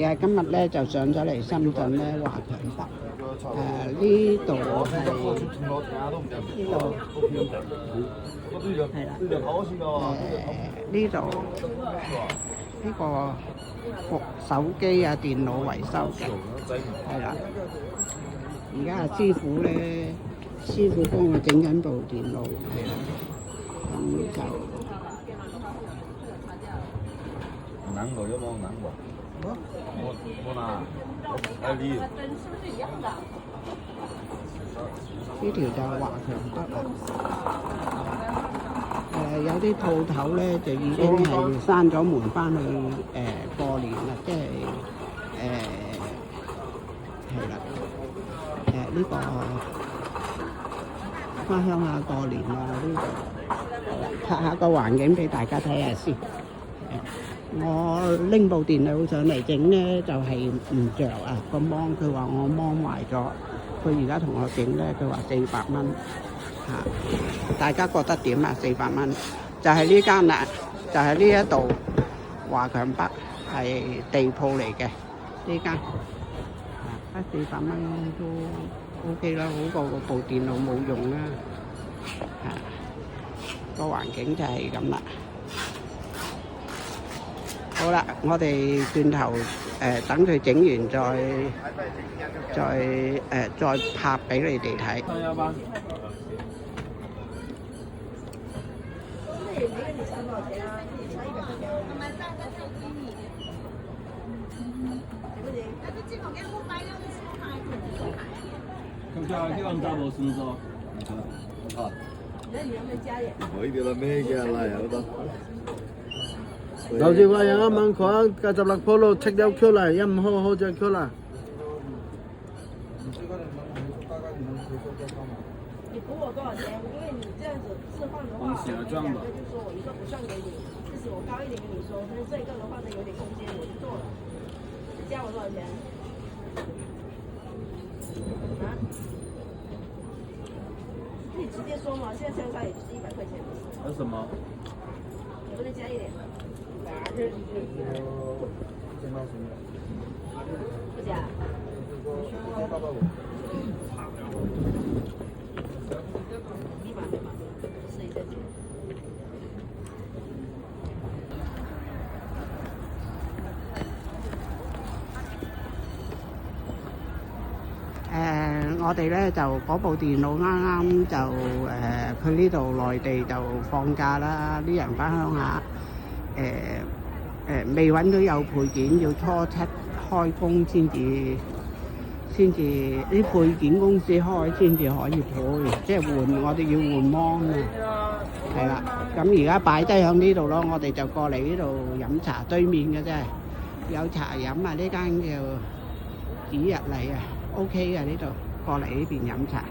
係啊，今日咧就上咗嚟深圳咧華強北。呢度係呢度係啦。呢度呢個服手機啊、電腦維修嘅係啦。而家師傅幫我整緊部電腦係啦。咁就南口要冇南口，我拿呢條就係華強北啦。有啲鋪頭咧就已經係閂咗門翻去過年啦，即係係啦。呢個翻鄉下過年啊，呢度拍下個環境俾大家睇下先。我拎部電腦上嚟整咧，就係唔着啊個芒，佢話我芒壞咗。佢而家同我整咧，佢話400蚊嚇。大家覺得點啊？400蚊就係呢間啦，就係呢一度華強北係地鋪嚟嘅呢間。400蚊都 OK 啦，好過部電腦冇用啦。個環境就係咁啦。好啦，我哋轉頭等佢整完再拍俾你哋睇。đầu tiên là yang mang khoa cả tập lạc polo check out kêu lại em hô cho kêu lại 你补我多少钱？因为你这样子置换的话，我就说我一个不算给你，就是我高一点跟你说，但是这一个的话呢有点空间，我就做了。你加我多少钱？啊？你直接说嘛，现在相差也就是100块钱。还有什么？你不能加一点？不加。我哋咧就嗰部電腦啱啱就佢呢度內地就放假啦，啲人返鄉下未揾到有配件，要初七開工先至啲配件公司開先至可以配，即係換我哋要換芒啊，係啦。咁而家擺低喺呢度咯，我哋就過嚟呢度飲茶，對面嘅啫，有茶飲啊！呢間叫指日麗啊 ，OK 嘅呢度，過嚟呢邊飲茶。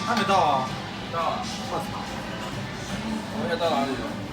还没到啊？到，我操！我现在到哪里了？